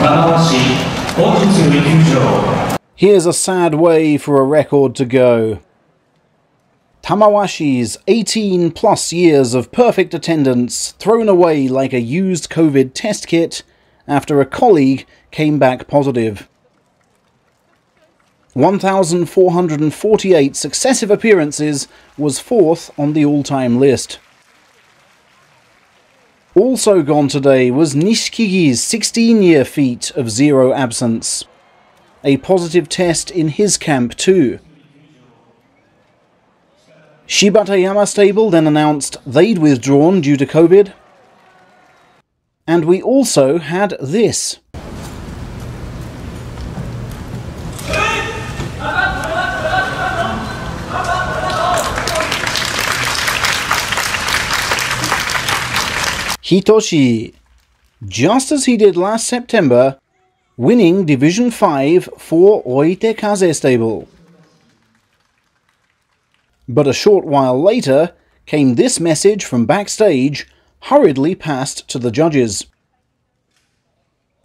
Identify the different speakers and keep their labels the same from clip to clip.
Speaker 1: Tamawashi, 本日より休場.
Speaker 2: Here's a sad way for a record to go. Tamawashi's 18 plus years of perfect attendance thrown away like a used COVID test kit after a colleague came back positive. 1,448 successive appearances was fourth on the all-time list. Also gone today was Nishikigi's 16-year feat of zero absence. A positive test in his camp too. Shibatayama stable then announced they'd withdrawn due to COVID. And we also had this. Hitoshi, just as he did last September, winning Division 5 for Oitekaze stable. But a short while later came this message from backstage, hurriedly passed to the judges.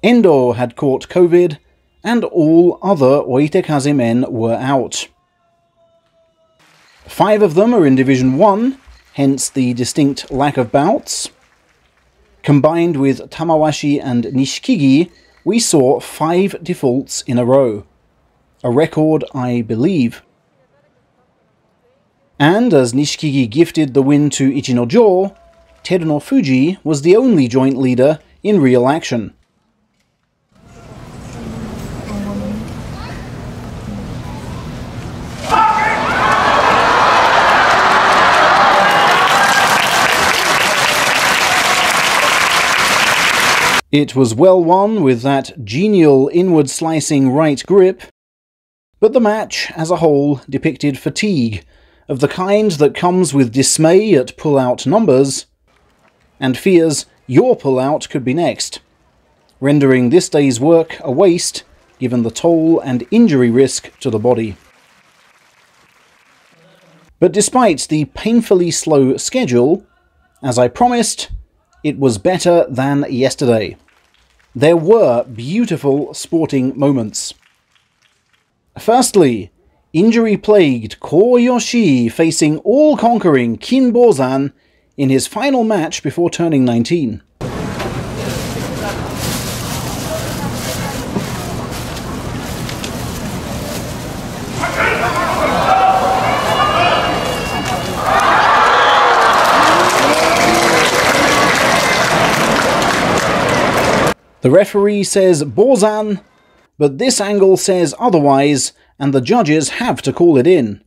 Speaker 2: Endo had caught COVID, and all other Oitekaze men were out. 5 of them are in Division 1, hence the distinct lack of bouts. Combined with Tamawashi and Nishikigi, we saw 5 defaults in a row. A record, I believe. And as Nishikigi gifted the win to Ichinojo, Teruno Fuji was the only joint leader in real action. It was well won with that genial inward-slicing right grip, but the match as a whole depicted fatigue, of the kind that comes with dismay at pull-out numbers, and fears your pull-out could be next, rendering this day's work a waste given the toll and injury risk to the body. But despite the painfully slow schedule, as I promised, it was better than yesterday. There were beautiful sporting moments. Firstly, injury-plagued Koyoshi facing all-conquering Kinbozan in his final match before turning 19. The referee says Bozan, but this angle says otherwise, and the judges have to call it in,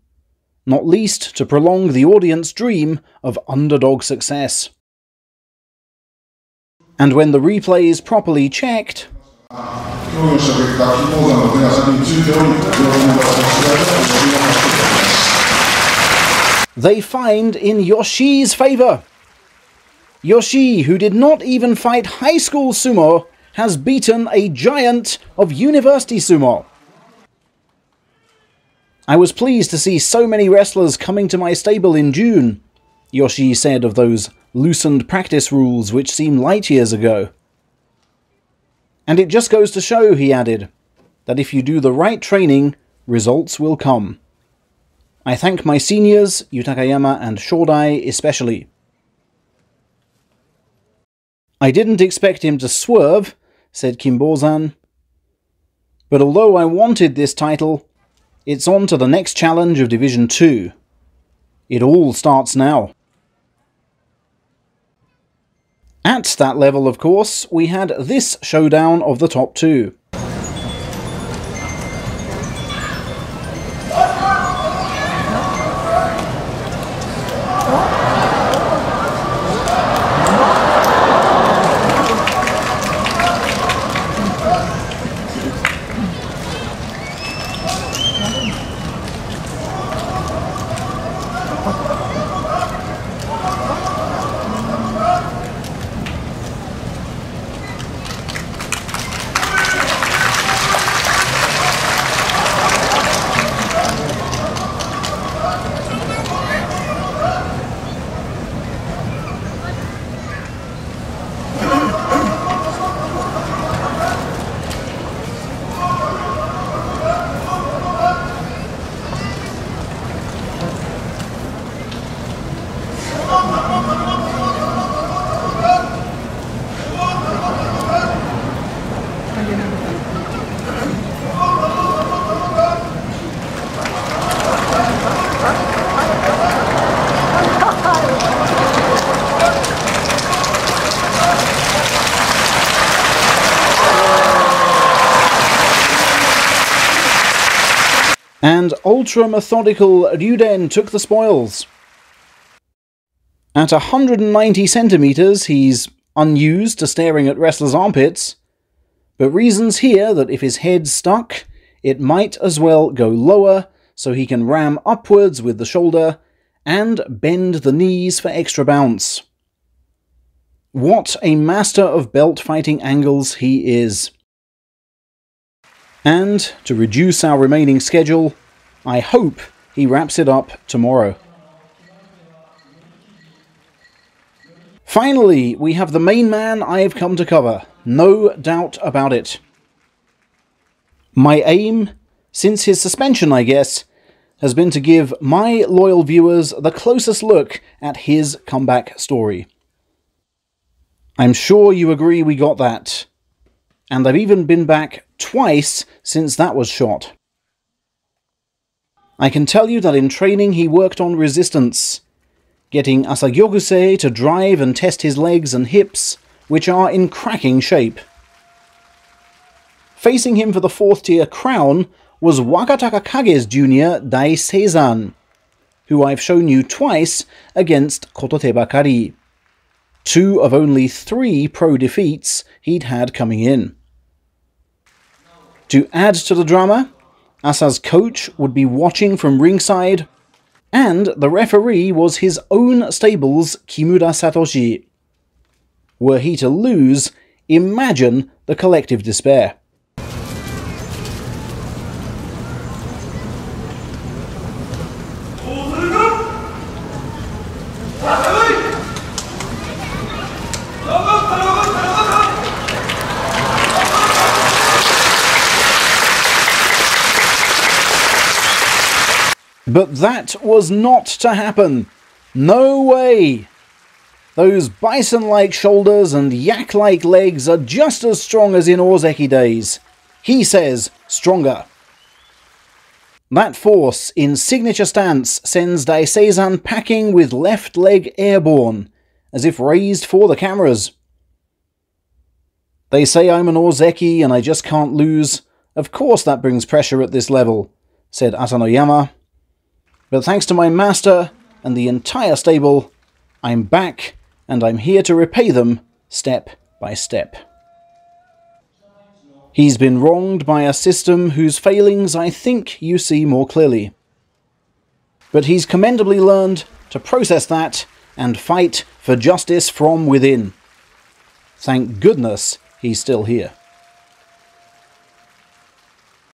Speaker 2: not least to prolong the audience dream of underdog success. And when the replay is properly checked, they find in Yoshi's favour. Yoshi, who did not even fight high school sumo, has beaten a giant of university sumo. I was pleased to see so many wrestlers coming to my stable in June, Yoshi said of those loosened practice rules which seem light years ago. And it just goes to show, he added, that if you do the right training, results will come. I thank my seniors, Yutakayama and Shodai especially. I didn't expect him to swerve, said Kinbozan. But although I wanted this title, it's on to the next challenge of Division 2. It all starts now. At that level, of course, we had this showdown of the top 2. And ultra-methodical Ryuden took the spoils. At 190 centimeters, he's unused to staring at wrestlers' armpits, but reasons here that if his head's stuck, it might as well go lower so he can ram upwards with the shoulder and bend the knees for extra bounce. What a master of belt fighting angles he is. And, to reduce our remaining schedule, I hope he wraps it up tomorrow. Finally, we have the main man I've come to cover, no doubt about it. My aim, since his suspension I guess, has been to give my loyal viewers the closest look at his comeback story. I'm sure you agree we got that. And I've even been back twice since that was shot. I can tell you that in training he worked on resistance, getting Asagyokuse to drive and test his legs and hips, which are in cracking shape. Facing him for the 4th tier crown was Wakataka Kage's junior Dai Seizan, who I've shown you twice against Kotote Bakari. 2 of only 3 pro defeats he'd had coming in. To add to the drama, Asa's coach would be watching from ringside, and the referee was his own stable's Kimura Satoshi. Were he to lose, imagine the collective despair. But that was not to happen. No way! Those bison-like shoulders and yak-like legs are just as strong as in Ozeki days. He says stronger. That force in signature stance sends Daiseisan packing with left leg airborne, as if raised for the cameras. They say I'm an Ozeki and I just can't lose. Of course that brings pressure at this level, said Asanoyama. But thanks to my master and the entire stable, I'm back and I'm here to repay them step by step. He's been wronged by a system whose failings I think you see more clearly. But he's commendably learned to process that and fight for justice from within. Thank goodness he's still here.